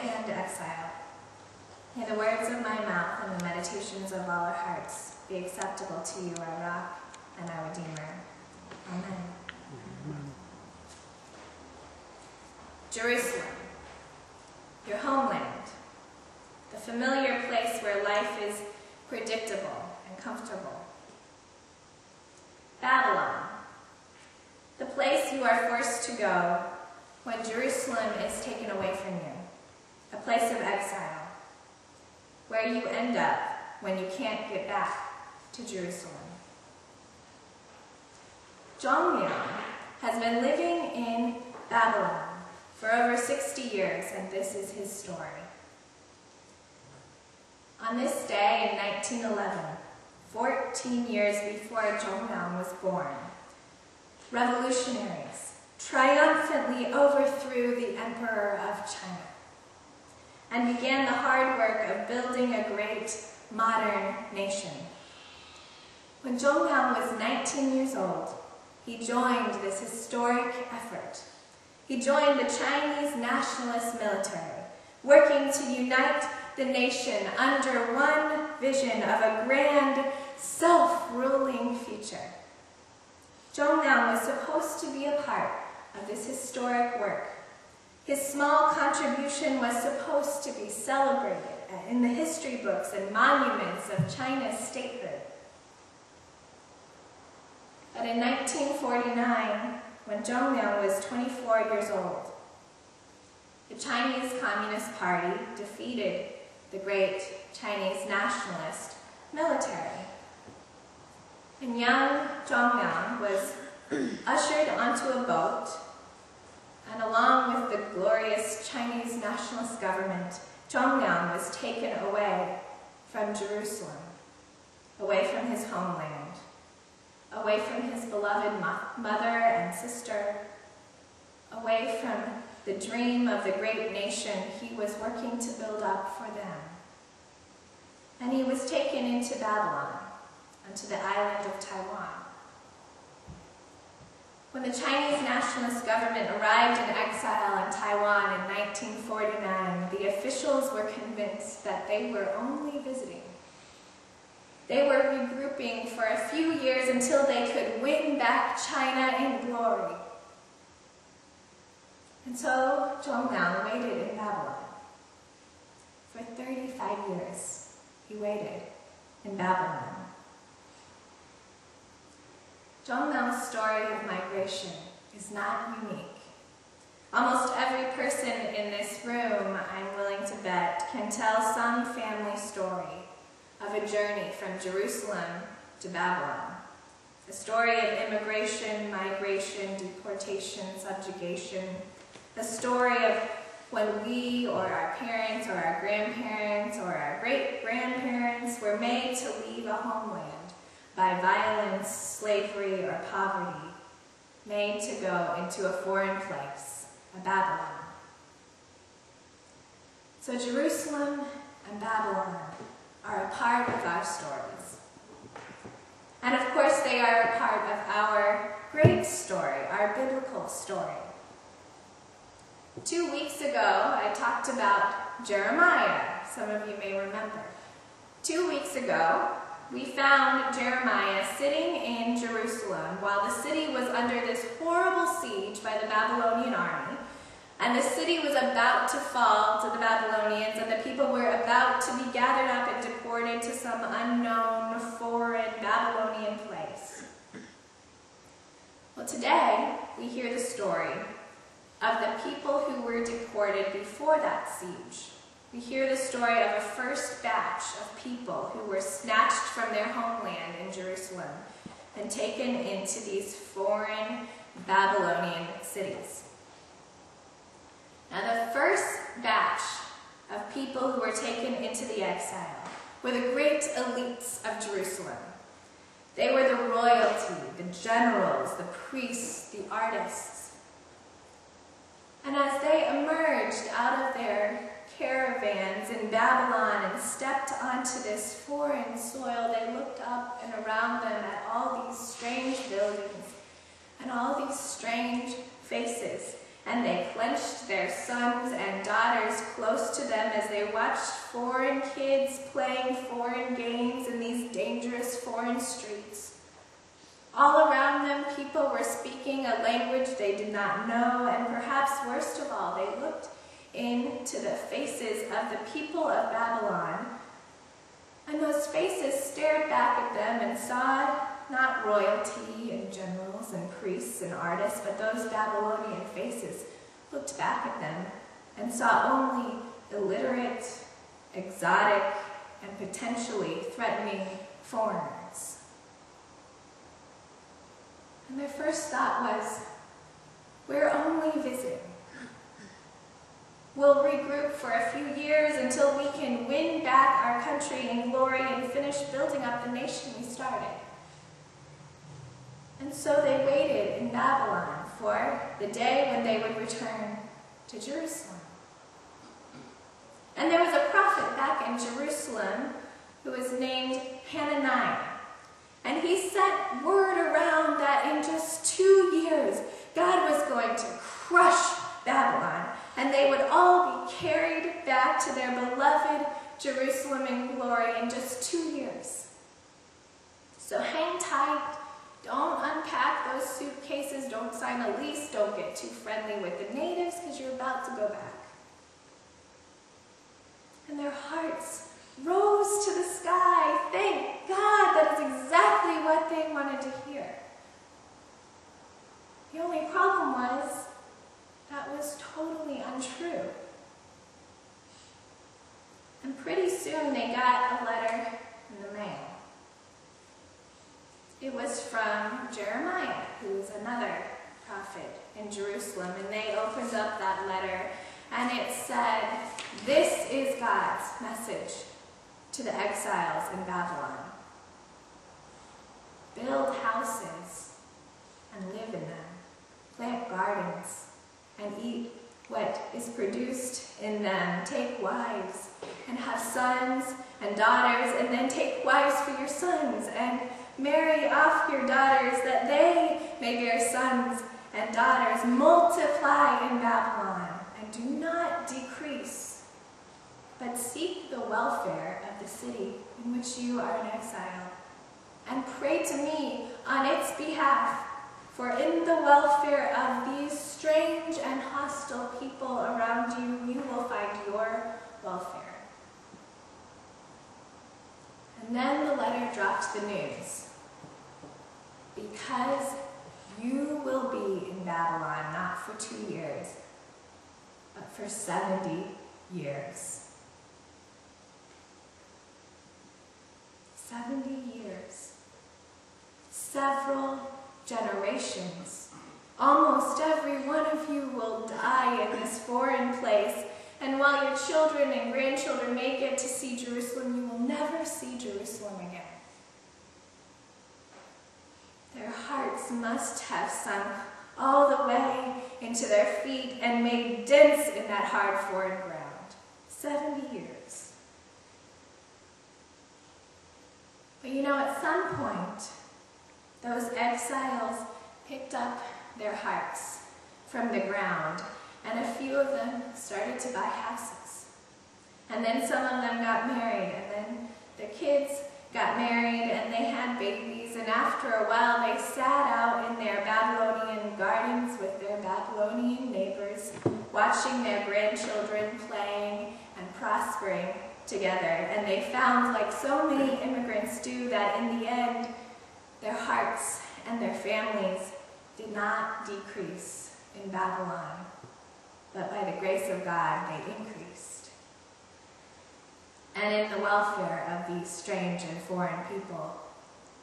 and exile. May the words of my mouth and the meditations of all our hearts be acceptable to you, our rock and our Redeemer. Amen. Jerusalem, your homeland, the familiar place where life is predictable and comfortable. Babylon, the place you are forced to go when Jerusalem is taken away from you, a place of exile, where you end up when you can't get back to Jerusalem. Zhongyang has been living in Babylon for over 60 years, and this is his story. On this day in 1911, 14 years before Zhongyang was born, revolutionaries triumphantly overthrew the Emperor of China and began the hard work of building a great modern nation. When Zhongyang was 19 years old, he joined this historic effort. He joined the Chinese nationalist military, working to unite the nation under one vision of a grand, self-ruling future. Zhongyang was supposed to be a part of this historic work. His small contribution was supposed to be celebrated in the history books and monuments of China's statehood. But in 1949, when Zhongyang was 24 years old, the Chinese Communist Party defeated the great Chinese nationalist military. And young Zhongyang was ushered onto a boat, and along with the glorious Chinese nationalist government, Zhongyang was taken away from Jerusalem, away from his homeland, away from his beloved mother and sister, away from the dream of the great nation he was working to build up for them. And he was taken into Babylon, onto the island of Taiwan. When the Chinese nationalist government arrived in exile in Taiwan in 1949, the officials were convinced that they were only visiting. They were regrouping for a few years until they could win back China in glory. And so Zhongyang waited in Babylon. For 35 years, he waited in Babylon. Zhongyang's story of migration is not unique. Almost every person in this room, I'm willing to bet, can tell some family story of a journey from Jerusalem to Babylon. A story of immigration, migration, deportation, subjugation. A story of when we or our parents or our grandparents or our great-grandparents were made to leave a homeland by violence, slavery, or poverty, made to go into a foreign place, a Babylon. So Jerusalem and Babylon are a part of our stories. And of course they are a part of our great story, our biblical story. 2 weeks ago, I talked about Jeremiah. Some of you may remember. 2 weeks ago, we found Jeremiah sitting in Jerusalem while the city was under this horrible siege by the Babylonian army, and the city was about to fall to the Babylonians, and the people were about to be gathered up and deported to some unknown, foreign Babylonian place. Well, today, we hear the story of the people who were deported before that siege. We hear the story of a first batch of people who were snatched from their homeland in Jerusalem and taken into these foreign Babylonian cities. Now, the first batch of people who were taken into the exile were the great elites of Jerusalem. They were the royalty, the generals, the priests, the artists. And as they emerged out of their caravans in Babylon and stepped onto this foreign soil, they looked up and around them at all these strange buildings and all these strange faces. and they clenched their sons and daughters close to them as they watched foreign kids playing foreign games in these dangerous foreign streets. All around them, people were speaking a language they did not know, and perhaps worst of all, they looked into the faces of the people of Babylon, and those faces stared back at them and saw not royalty and generals and priests and artists, but those Babylonian faces looked back at them and saw only illiterate, exotic, and potentially threatening foreigners. And their first thought was, we're only visiting. We'll regroup for a few years until we can win back our country in glory and finish building up the nation we started. And so they waited in Babylon for the day when they would return to Jerusalem. And there was a prophet back in Jerusalem who was named Hananiah. And he sent word around that in just 2 years, God was going to crush Babylon, and they would all be carried back to their beloved Jerusalem in glory in just 2 years. So hang tight. Don't unpack those suitcases. Don't sign a lease. Don't get too friendly with the natives because you're about to go back. And their hearts rose to the sky. Thank God, that is exactly what they wanted to hear. The only problem was that was totally untrue. And pretty soon they got a letter in the mail. It was from Jeremiah, who was another prophet in Jerusalem, and they opened up that letter, and it said, "This is God's message to the exiles in Babylon. Build houses and live in them. Plant gardens and eat what is produced in them. Take wives and have sons and daughters, and then take wives for your sons and marry off your daughters that they may bear sons and daughters. Multiply in Babylon and do not decrease, but seek the welfare of the city in which you are an exile, and pray to me on its behalf, for in the welfare of these strange and hostile people around you, you will find your welfare." And then the letter dropped the news. Because you will be in Babylon not for 2 years, but for 70 years. 70 years. Several generations. Almost every one of you will die in this foreign place, and while your children and grandchildren may get to see Jerusalem, you will never see Jerusalem again. Their hearts must have sunk all the way into their feet and made dents in that hard foreign ground. 70 years. But you know, at some point, those exiles picked up their hearts from the ground, and a few of them started to buy houses. And then some of them got married, and then the kids got married, and they had babies, and after a while they sat out in their Babylonian gardens with their Babylonian neighbors, watching their grandchildren playing and prospering together. And they found, like so many immigrants do, that in the end, their hearts and their families did not decrease in Babylon, but by the grace of God, they increased. And in the welfare of these strange and foreign people,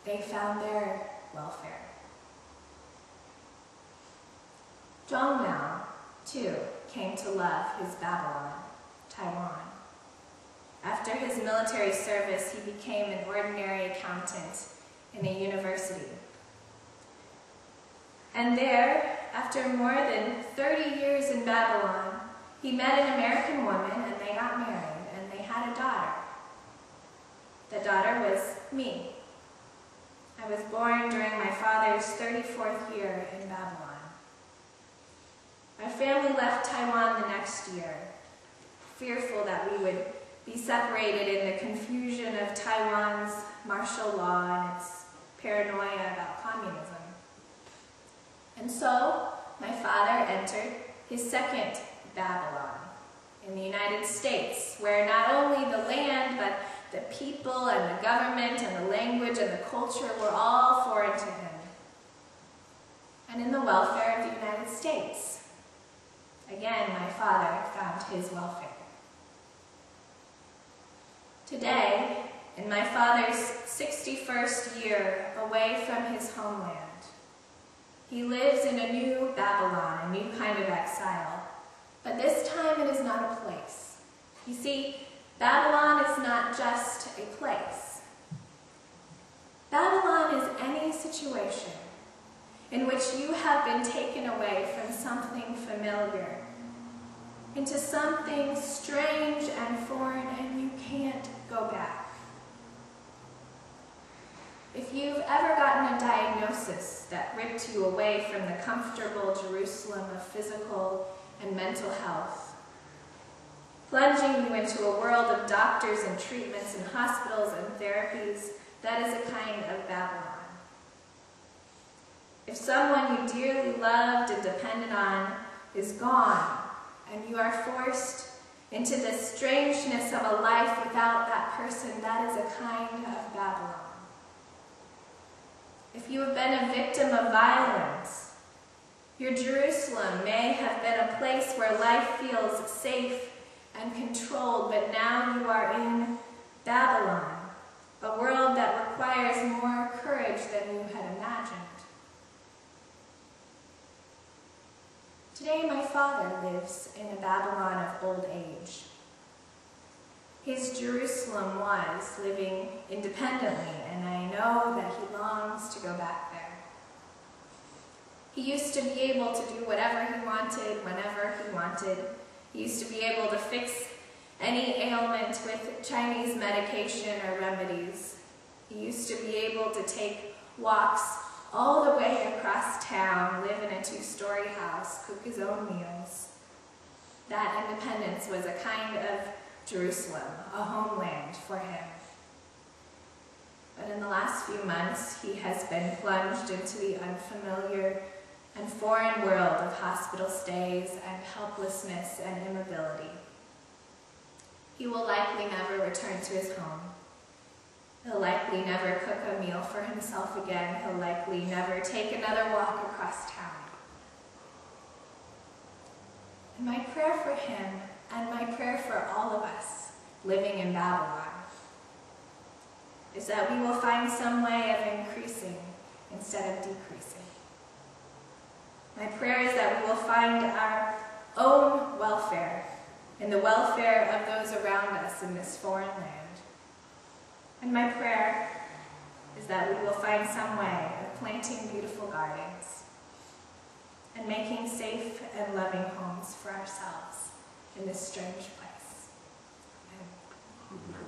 they found their welfare. Zhongnao, too, came to love his Babylon, Taiwan. After his military service, he became an ordinary accountant in a university. And there, after more than 30 years in Babylon, he met an American woman, and they got married. Had a daughter. The daughter was me. I was born during my father's 34th year in Babylon. Our family left Taiwan the next year, fearful that we would be separated in the confusion of Taiwan's martial law and its paranoia about communism. And so, my father entered his second Babylon in the United States, where not only the land, but the people and the government and the language and the culture were all foreign to him. And in the welfare of the United States, again, my father found his welfare. Today, in my father's 61st year away from his homeland, he lives in a new Babylon, a new kind of exile. But this time it is not a place. You see, Babylon is not just a place. Babylon is any situation in which you have been taken away from something familiar into something strange and foreign, and you can't go back. If you've ever gotten a diagnosis that ripped you away from the comfortable Jerusalem of physical and mental health, plunging you into a world of doctors and treatments and hospitals and therapies, that is a kind of Babylon. If someone you dearly loved and depended on is gone, and you are forced into the strangeness of a life without that person, that is a kind of Babylon. If you have been a victim of violence, your Jerusalem may have been a place where life feels safe and controlled, but now you are in Babylon, a world that requires more courage than you had imagined. Today, my father lives in a Babylon of old age. His Jerusalem was living independently, and I know that he longs to go back there. He used to be able to do whatever he wanted, whenever he wanted. He used to be able to fix any ailment with Chinese medication or remedies. He used to be able to take walks all the way across town, live in a 2-story house, cook his own meals. That independence was a kind of Jerusalem, a homeland for him. But in the last few months, he has been plunged into the unfamiliar and foreign world of hospital stays and helplessness and immobility. He will likely never return to his home. He'll likely never cook a meal for himself again. He'll likely never take another walk across town. And my prayer for him, and my prayer for all of us living in Babylon, is that we will find some way of increasing instead of decreasing. My prayer is that we will find our own welfare in the welfare of those around us in this foreign land. And my prayer is that we will find some way of planting beautiful gardens and making safe and loving homes for ourselves in this strange place. Amen.